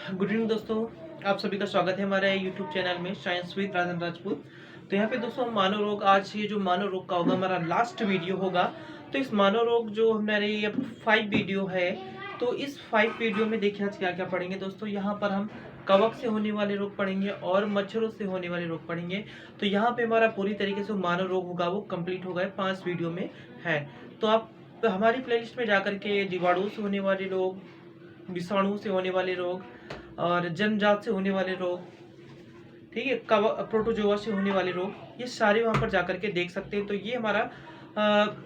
Good evening दोस्तों, आप सभी का स्वागत है हमारे यूट्यूब चैनल में साइंस विद राजन राजपूत। तो यहाँ पे दोस्तों हम मानव रोग, आज ये जो मानव रोग का होगा हमारा लास्ट वीडियो होगा। तो इस मानव रोग जो हमारे ये 5 वीडियो है, तो इस 5 वीडियो में देखिए आज क्या क्या पढ़ेंगे दोस्तों। यहाँ पर हम कवक से होने वाले रोग पढ़ेंगे और मच्छरों से होने वाले रोग पढ़ेंगे। तो यहाँ पे हमारा पूरी तरीके से मानव रोग होगा वो कंप्लीट हो गए 5 वीडियो में है। तो आप हमारी प्लेलिस्ट में जाकर के जीवाणु से होने वाले रोग, विषाणु से होने वाले रोग और जन्मजात से होने वाले रोग, ठीक है, प्रोटोजोआ से होने वाले रोग, ये सारे वहां पर जाकर के देख सकते हैं। तो ये हमारा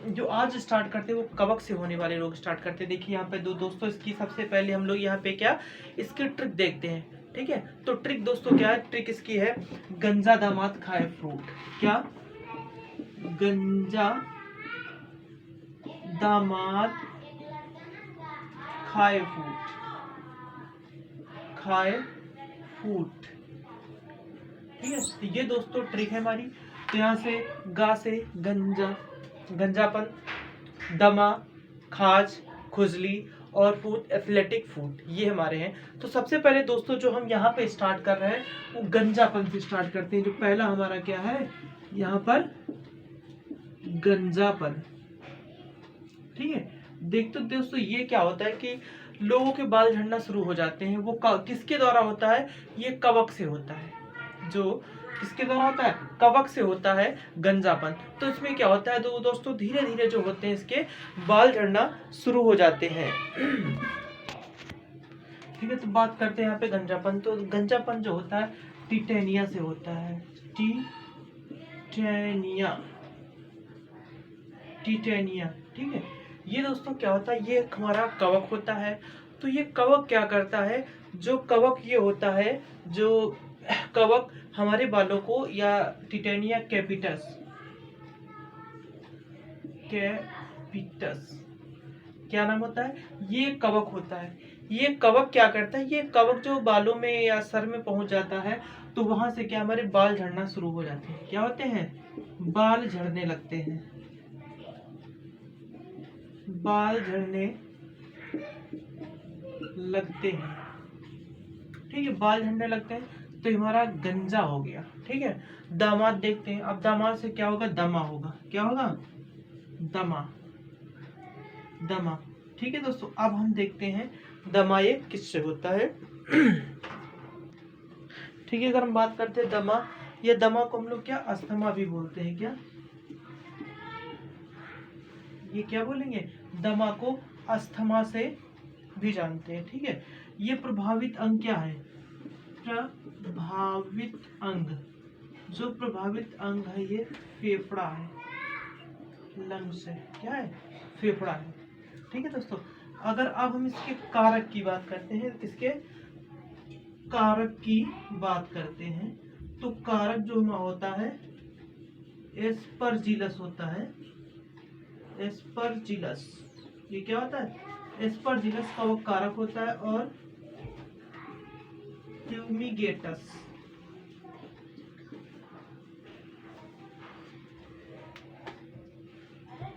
जो आज स्टार्ट करते हैं वो कवक से होने वाले रोग स्टार्ट करते हैं। देखिए यहाँ पे दोस्तों इसकी सबसे पहले हम लोग यहाँ पे क्या इसकी ट्रिक देखते हैं, ठीक है। तो ट्रिक दोस्तों क्या है, ट्रिक इसकी है गंजा दामाद खाए फ्रूट। क्या? गंजा दामाद खाए फ्रूट, खाए फूट, ठीक है। तो ये दोस्तों ट्रिक है हमारी। तो यहाँ से गा से गंजा, गंजापन, दमा, खाज, खुजली और फूट, एथलेटिक फूट, ये हमारे हैं। तो सबसे पहले दोस्तों जो हम यहाँ पे स्टार्ट कर रहे हैं वो गंजापन से स्टार्ट करते हैं। जो पहला हमारा क्या है यहाँ पर, गंजापन, ठीक है। देखते दोस्तों ये क्या होता है कि लोगों के बाल झड़ना शुरू हो जाते हैं। वो किसके द्वारा होता है? ये कवक से होता है। जो किसके द्वारा होता है? कवक से होता है गंजापन। तो इसमें क्या होता है तो दोस्तों धीरे धीरे जो होते हैं इसके बाल झड़ना शुरू हो जाते हैं। ठीक है, तो बात करते हैं यहाँ पे गंजापन। तो गंजापन जो होता है टिटेनिया से होता है। टिटेनिया, टिटेनिया, ठीक है। ये दोस्तों क्या होता है, ये हमारा कवक होता है। तो ये कवक क्या करता है, जो कवक ये होता है, जो कवक हमारे बालों को, या टिटेनिया कैपिटस, कैपिटस क्या नाम होता है, ये कवक होता है। ये कवक क्या करता है, ये कवक जो बालों में या सर में पहुंच जाता है तो वहां से क्या हमारे बाल झड़ना शुरू हो जाते हैं। क्या होते हैं? बाल झड़ने लगते हैं, बाल झड़ने लगते हैं, ठीक है। बाल झड़ने लगते हैं तो हमारा गंजा हो गया, ठीक है। दामाद देखते हैं। अब दामाद से क्या होगा? दमा होगा। क्या होगा? दमा, दमा, ठीक है दोस्तों। अब हम देखते हैं दमा ये किससे होता है। ठीक है, अगर हम बात करते हैं दमा, या दमा को हम लोग क्या अस्थमा भी बोलते हैं। क्या ये क्या बोलेंगे? दमा को अस्थमा से भी जानते हैं, ठीक है। ये प्रभावित अंग क्या है? प्रभावित अंग, जो प्रभावित अंग है ये फेफड़ा है। लंग्स है, क्या है? फेफड़ा है, ठीक है दोस्तों। अगर अब हम इसके कारक की बात करते हैं, इसके कारक की बात करते हैं, तो कारक जो होता है एस्परजिलस होता है। एस्परजिलस, ये क्या होता है? एस्परजिलस का वो कारक होता है। और फ्यूमिगेटस,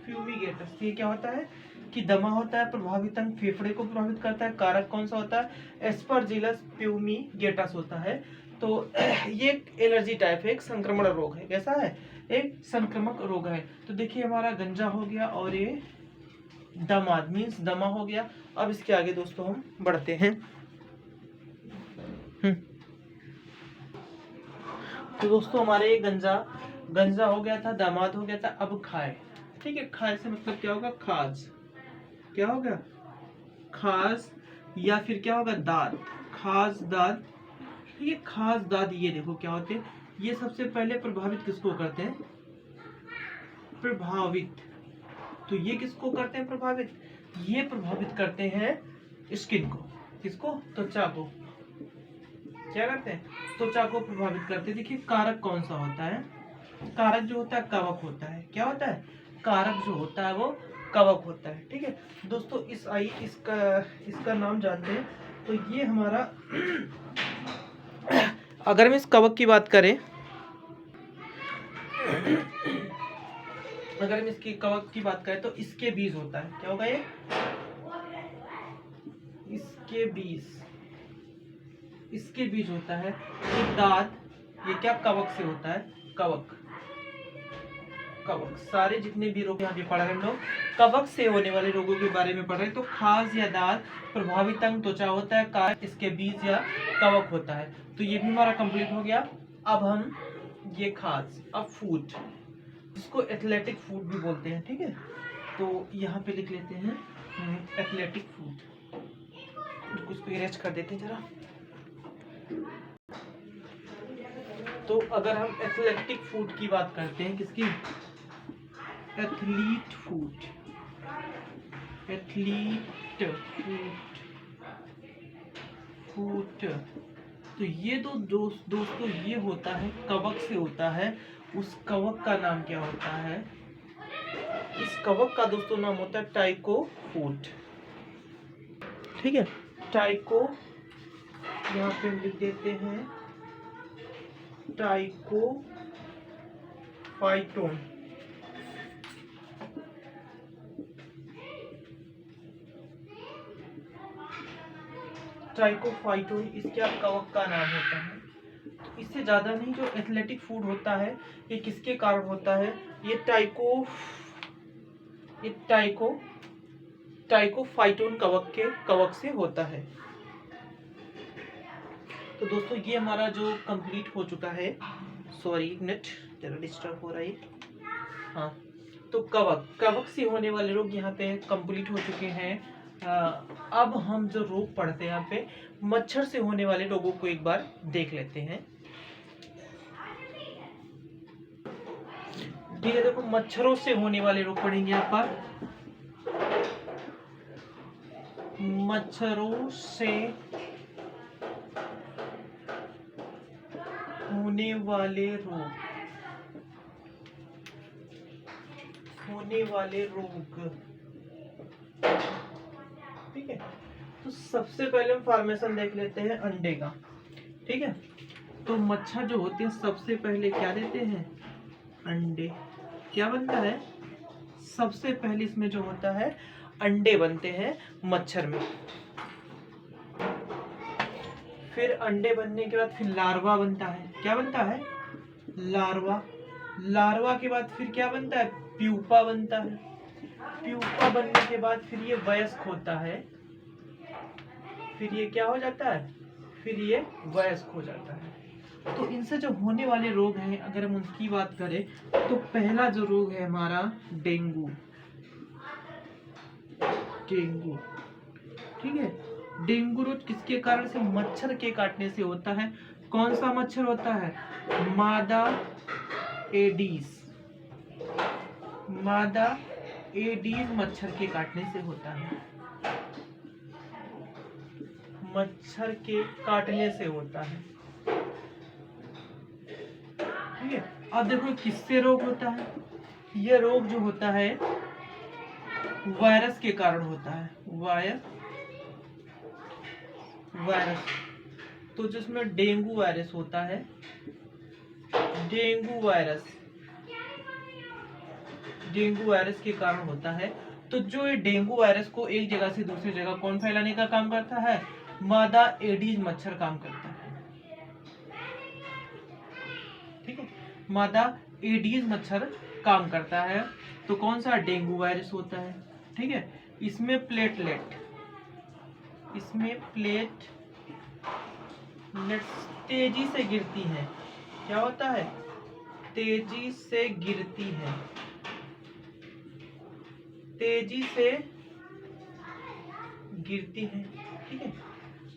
फ्यूमिगेटस, ये क्या होता है कि दमा होता है, प्रभावित अंग फेफड़े को प्रभावित करता है। कारक कौन सा होता है? एस्परजिलस फ्यूमिगेटस होता है। तो ये एक एलर्जी टाइप है, एक संक्रमण रोग है। कैसा है? एक संक्रमक रोग है। तो देखिए हमारा गंजा हो गया और ये दमाद मीन्स दमा हो गया। अब इसके आगे दोस्तों हम बढ़ते हैं। तो दोस्तों हमारे ये गंजा, गंजा हो गया था, दामाद हो गया था, अब खाए, ठीक है। खाए से मतलब क्या होगा? खाज, क्या होगा? खाज, या फिर क्या होगा? दाद, खाज दाद, ठीक है। खाज दाद, ये देखो क्या होते हैं, ये सबसे पहले प्रभावित किसको करते हैं? प्रभावित, तो ये किसको करते हैं प्रभावित? ये प्रभावित करते हैं स्किन को। किसको? त्वचा को। क्या करते हैं? त्वचा को प्रभावित करते हैं। देखिए कारक कौन सा होता है? कारक जो होता है कवक होता है। क्या होता है? कारक जो होता है वो कवक होता है, ठीक है दोस्तों। इसका नाम जानते हैं। तो ये हमारा अगर हम इस कवक की बात करें, अगर हम इसकी कवक की बात करें तो इसके बीज होता है। क्या होगा ये? इसके बीज, इसके बीज होता है। ये दाद, ये क्या कवक से होता है, कवक। कवक, सारे जितने भी रोग यहाँ पे पढ़ रहे हैं हम लोग कवक से होने वाले रोगों के बारे में पढ़ रहे हैं। तो खाज या दाद प्रभावित अंग त्वचा होता है, का इसके बीज या कवक होता है। तो ये भी हमारा कंप्लीट हो गया। अब हम ये खाज, अब फूड, जिसको एथलेटिक फूड भी बोलते हैं, ठीक है। तो यहाँ पे लिख लेते हैं एथलेटिक फूड, उसको इरेज कर देते हैं जरा। तो अगर हम एथलेटिक फूड की बात करते हैं, किसकी, एथलीट फूड, एथलीट फूड। तो ये दोस्तों ये होता है कवक से होता है। उस कवक का नाम क्या होता है, इस कवक का दोस्तों नाम होता है टाइको फूड, ठीक है। टाइको, यहाँ पे हम लिख देते हैं टाइको फाइटोन। ट्राइकोफाइटोन इसके आप कवक का नाम होता है। तो इससे ज्यादा नहीं, जो एथलेटिक फूड होता है ये किसके कारण होता है, ये टाइकोफाइटोन कवक से होता है। तो दोस्तों ये हमारा जो कंप्लीट हो चुका है, सॉरी नेट जरा डिस्टर्ब हो रहा है। हाँ, तो कवक से होने वाले रोग यहाँ पे कंप्लीट हो चुके हैं। अब हम जो रोग पढ़ते हैं यहाँ पे मच्छर से होने वाले रोगों को एक बार देख लेते हैं। ठीक है, देखो मच्छरों से होने वाले रोग पढ़ेंगे यहाँ पर। मच्छरों से होने वाले रोग, ठीक है। तो सबसे पहले हम फॉर्मेशन देख लेते हैं अंडे का, ठीक है। तो मच्छर जो होते हैं सबसे पहले क्या देते हैं, अंडे। क्या बनता है, सबसे पहले इसमें जो होता है अंडे बनते हैं मच्छर में। फिर अंडे बनने के बाद फिर लार्वा बनता है। क्या बनता है, लार्वा। लार्वा के बाद फिर क्या बनता है, प्यूपा बनता है। प्यूपा बनने के बाद फिर ये वयस्क होता है। फिर ये क्या हो जाता है, फिर ये वयस्क हो जाता है। तो इनसे जो होने वाले रोग हैं, अगर हम उनकी बात करें तो पहला जो रोग है हमारा डेंगू। डेंगू, ठीक है। डेंगू रोग किसके कारण से, मच्छर के काटने से होता है। कौन सा मच्छर होता है, मादा एडीज। मादा एडीज मच्छर के काटने से होता है। मच्छर के काटने से होता है, ठीक है। अब देखो किससे रोग होता है, यह रोग जो होता है वायरस के कारण होता है। वायरस, तो जिसमें डेंगू वायरस होता है, डेंगू वायरस के कारण होता है। तो जो ये डेंगू वायरस को एक जगह से दूसरी जगह कौन फैलाने का काम करता है, मादा एडीज मच्छर काम करता है, ठीक है। मादा एडीज मच्छर काम करता है। तो कौन सा, डेंगू वायरस होता है, ठीक है। इसमें प्लेटलेट तेजी से गिरती है। क्या होता है, तेजी से गिरती है, ठीक है।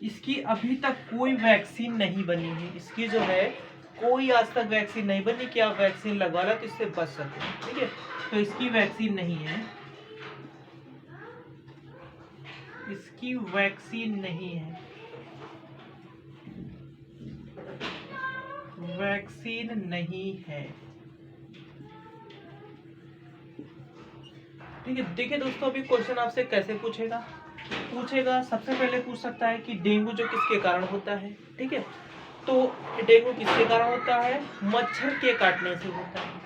इसकी अभी तक कोई वैक्सीन नहीं बनी है। इसकी जो है कोई आज तक वैक्सीन नहीं बनी कि आप वैक्सीन लगवा लो तो इससे बच सके, ठीक है। तो इसकी वैक्सीन नहीं है, इसकी वैक्सीन नहीं है, वैक्सीन नहीं है, ठीक है। देखिए दोस्तों, अभी क्वेश्चन आपसे कैसे पूछेगा, सबसे पहले पूछ सकता है कि डेंगू जो किसके कारण होता है, ठीक है। तो डेंगू किसके कारण होता है, मच्छर के काटने से होता है,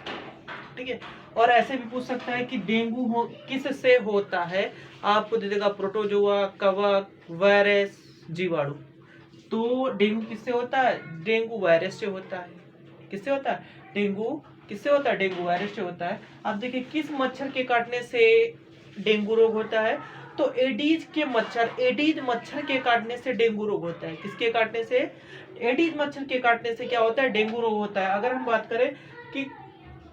ठीक है। और ऐसे भी पूछ सकता है कि डेंगू किससे होता है, आपको दे देगा प्रोटोजोआ, कवक, वायरस, जीवाणु। तो डेंगू किससे होता है? डेंगू वायरस से होता है। किससे होता है? डेंगू किससे होता है? डेंगू वायरस से होता है। अब देखिए किस मच्छर के काटने से डेंगू रोग होता है? तो एडीज मच्छर के काटने से डेंगू रोग होता है। किसके काटने से? एडीज मच्छर के काटने से क्या होता है? डेंगू रोग होता है। अगर हम बात करें कि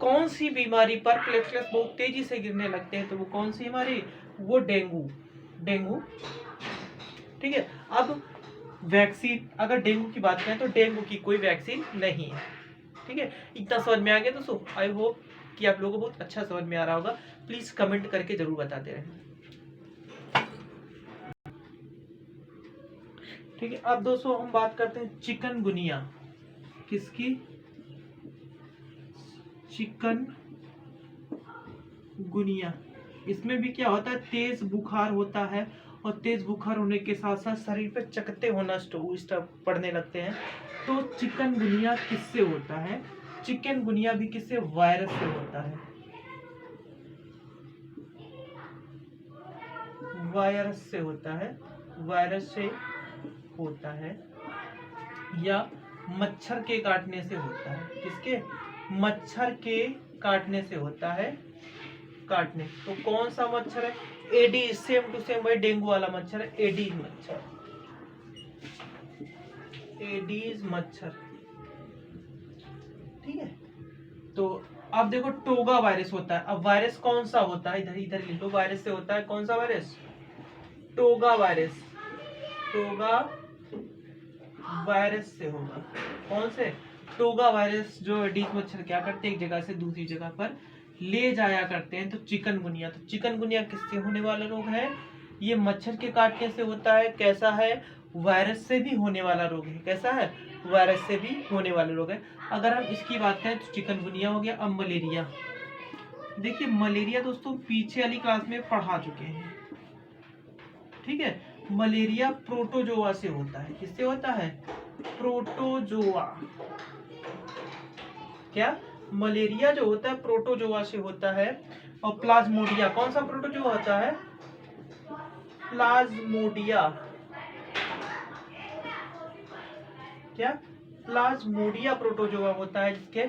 कौन सी बीमारी पर प्लेटलेट्स बहुत तेजी से गिरने लगते हैं, तो वो कौन सी बीमारी? वो डेंगू। ठीक है। अब वैक्सीन, अगर डेंगू की बात करें तो डेंगू की कोई वैक्सीन नहीं है। ठीक है, इतना समझ में आ गया दोस्तों। आई होप कि आप लोगों को बहुत अच्छा समझ में आ रहा होगा। प्लीज कमेंट करके जरूर बताते रहें। ठीक है, अब दोस्तों हम बात करते हैं चिकनगुनिया। किसकी? चिकनगुनिया। इसमें भी क्या होता है? तेज बुखार होता है, और तेज बुखार होने के साथ साथ शरीर पे चकत्ते होना पड़ने लगते हैं। तो चिकनगुनिया किससे होता है? चिकनगुनिया भी किससे? वायरस से होता है। वायरस से होता है। वायरस से होता है या मच्छर के काटने से होता है। किसके? मच्छर के काटने से होता है। काटने, तो कौन सा मच्छर है? एडीज, सेम टू सेम भाई डेंगू वाला मच्छर है, एडीज मच्छर। एडीज मच्छर। ठीक है, तो अब देखो टोगा वायरस होता है। अब वायरस कौन सा होता है? इधर इधर लिखो, वायरस से होता है कौन सा virus? Toga virus. Toga virus से होगा। कौन से? Toga virus. जो एडीज मच्छर क्या करते हैं? एक जगह से दूसरी जगह पर ले जाया करते हैं। तो चिकनगुनिया, तो चिकनगुनिया किससे होने वाला रोग है? ये मच्छर के काटने से होता है। कैसा है? वायरस से भी होने वाला रोग है। कैसा है? वायरस से भी होने वाला रोग है। अगर हम इसकी बात करें तो चिकनगुनिया हो गया। अब मलेरिया। देखिए मलेरिया दोस्तों पीछे वाली क्लास में पढ़ा चुके हैं। ठीक है, मलेरिया प्रोटोजोआ से होता है। किससे होता है? प्रोटोजोआ। क्या? मलेरिया जो होता है प्रोटोजोआ से होता है। और प्लाज्मोडिया, कौन सा प्रोटोजोआ होता है? प्लाज्मोडिया। क्या? प्लाज्मोडिया प्रोटोजोआ होता है, जिसके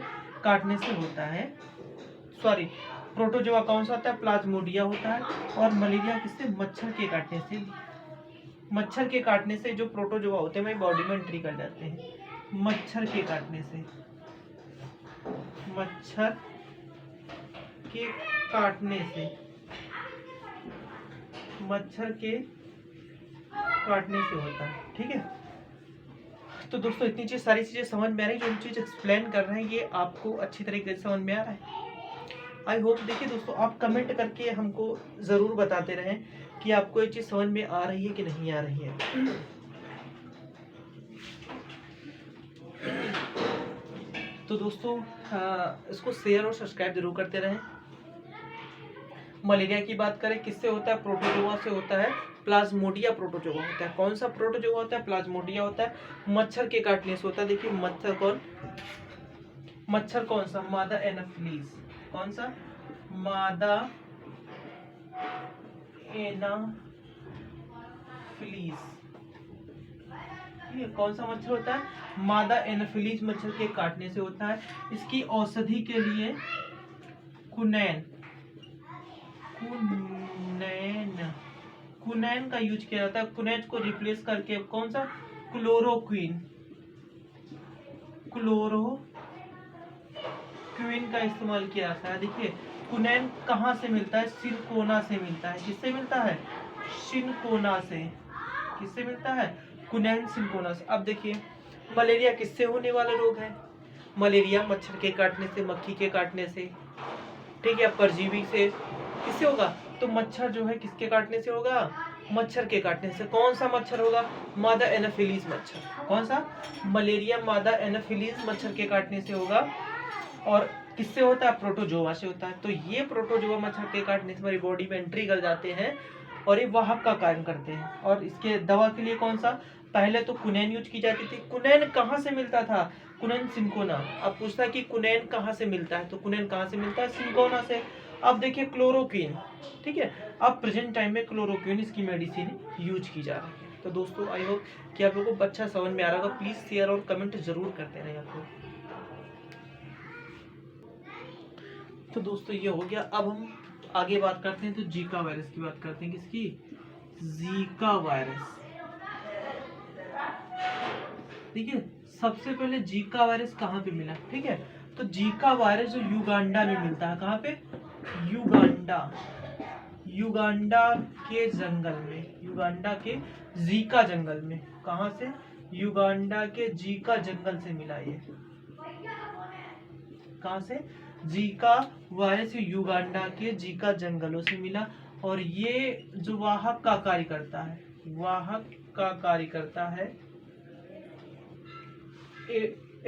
काटने से होता है। सॉरी, प्रोटोजोआ कौन सा होता है? प्लाज्मोडिया होता है। और मलेरिया किससे? मच्छर के काटने से। मच्छर के काटने से जो प्रोटोजोआ होते हैं वही बॉडी में एंट्री कर जाते हैं। मच्छर के काटने से। मच्छर के काटने से। मच्छर के काटने से होता है। ठीक है, तो दोस्तों इतनी चीज सारी चीजें समझ में आ रही है। जो चीज एक्सप्लेन कर रहे हैं ये आपको अच्छी तरीके से समझ में आ रहा है। I hope. देखिए दोस्तों आप कमेंट करके हमको जरूर बताते रहें कि आपको ये चीज समझ में आ रही है कि नहीं आ रही है। तो दोस्तों इसको शेयर और सब्सक्राइब जरूर करते रहें। मलेरिया की बात करें किससे होता है? प्रोटोजोआ से होता है। प्लाज्मोडिया प्रोटोजोआ होता है। कौन सा प्रोटोजोआ होता है? प्लाज्मोडिया होता है। मच्छर के काटने से होता है। देखिए मच्छर कौन सा? मादा एनाफिलीज। कौन सा? मादा एनाफिलीज। ठीक है, कौन सा मच्छर होता है? मादा एनाफिलीज मच्छर के काटने से होता है। इसकी औषधि के लिए कुनैन का यूज किया जाता है। कुनैन को रिप्लेस करके कौन सा? क्लोरोक्विन का इस्तेमाल किया जाता है। देखिए कुनैन कहाँ से मिलता है? सिनकोना से मिलता है। किससे मिलता है? सिनकोना से। किससे मिलता है? कुनैन सिनकोना से। अब देखिए मलेरिया किससे होने वाला रोग है? मलेरिया मच्छर के काटने से, मक्खी के काटने से। ठीक है, परजीवी से। किससे होगा? तो मच्छर जो है किसके काटने से होगा? मच्छर के काटने से। कौन सा मच्छर होगा? मादा एनाफिलीज मच्छर। कौन सा? मलेरिया मादा एनाफिलीज मच्छर के काटने से होगा। और किससे होता है? प्रोटोजोआ से होता है। तो ये प्रोटोजोआ मच्छर के काटने से हमारी बॉडी में एंट्री कर जाते हैं और ये वाहक का कार्य करते हैं। और इसके दवा के लिए कौन सा? पहले तो कुनैन यूज की जाती थी। कुनैन कहाँ से मिलता था? कुनैन सिनकोना। अब पूछता है कि कुनैन कहाँ से मिलता है, तो कुनैन कहाँ से मिलता है? सिनकोना से। अब देखिए क्लोरोक्विन। ठीक है, अब प्रेजेंट टाइम में क्लोरोक्विन इसकी मेडिसिन यूज की जा रही है। तो दोस्तों आई होप कि आप लोगों को अच्छा समझ में आ रहा होगा। प्लीज शेयर और कमेंट जरूर करते रहे आप लोग। तो दोस्तों ये हो गया। अब हम आगे बात करते हैं, तो जीका वायरस की बात करते हैं। किसकी? Zika virus. ठीक है, सबसे पहले जीका वायरस कहाँ पे मिला? ठीक है, तो जीका वायरस जो युगांडा में मिलता है। कहाँ पे? युगांडा। युगांडा के जंगल में, युगांडा के जीका जंगल में। कहाँ से? युगांडा के जीका जंगल से मिला ये। कहाँ से? जीका वायरस युगांडा के जीका जंगलों से मिला। और ये जो वाहक का कार्य करता है, वाहक का कार्य करता है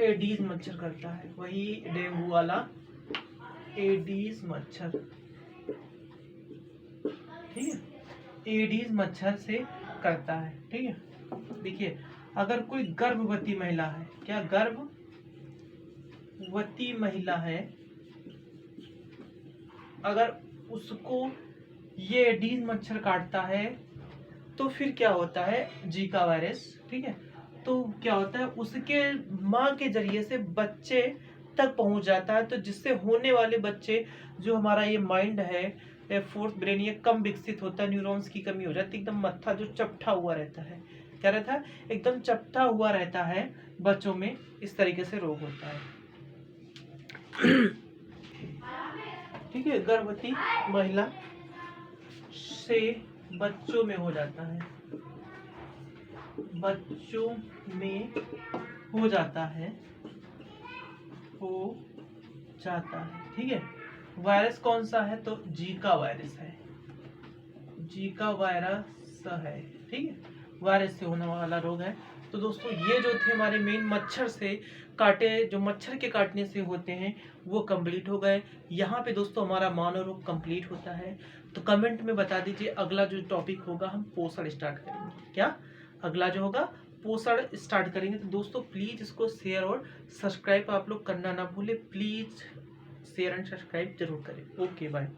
एडीज मच्छर करता है। वही डेंगू वाला एडीज मच्छर। ठीक है, एडीज मच्छर से करता है। ठीक है, देखिए अगर कोई गर्भवती महिला है, क्या गर्भवती महिला है, अगर उसको ये एडीज मच्छर काटता है तो फिर क्या होता है? Zika virus. ठीक है, तो क्या होता है? उसके माँ के जरिए से बच्चे तक पहुंच जाता है, तो जिससे होने वाले बच्चे, जो हमारा ये माइंड है, फोर्थ ब्रेन, ये कम विकसित होता है, न्यूरॉन्स की कमी हो जाती है, एकदम मत्था जो चपटा हुआ रहता है। क्या रहता है? एकदम चपटा हुआ रहता है बच्चों में। इस तरीके से रोग होता है। ठीक है, गर्भवती महिला से बच्चों में हो जाता है, बच्चों में हो जाता है, हो जाता है। ठीक है, वायरस कौन सा है? तो जीका वायरस है, जीका वायरस है। ठीक है, वायरस से होने वाला रोग है। तो दोस्तों ये जो थे हमारे मेन मच्छर से काटे, जो मच्छर के काटने से होते हैं, वो कंप्लीट हो गए। यहाँ पे दोस्तों हमारा मानव रोग कंप्लीट होता है। तो कमेंट में बता दीजिए अगला जो टॉपिक होगा, हम पोषण स्टार्ट करेंगे। क्या अगला जो होगा? पोषण स्टार्ट करेंगे। तो दोस्तों प्लीज इसको शेयर और सब्सक्राइब आप लोग करना ना भूले। प्लीज शेयर एंड सब्सक्राइब जरूर करें। Okay bye.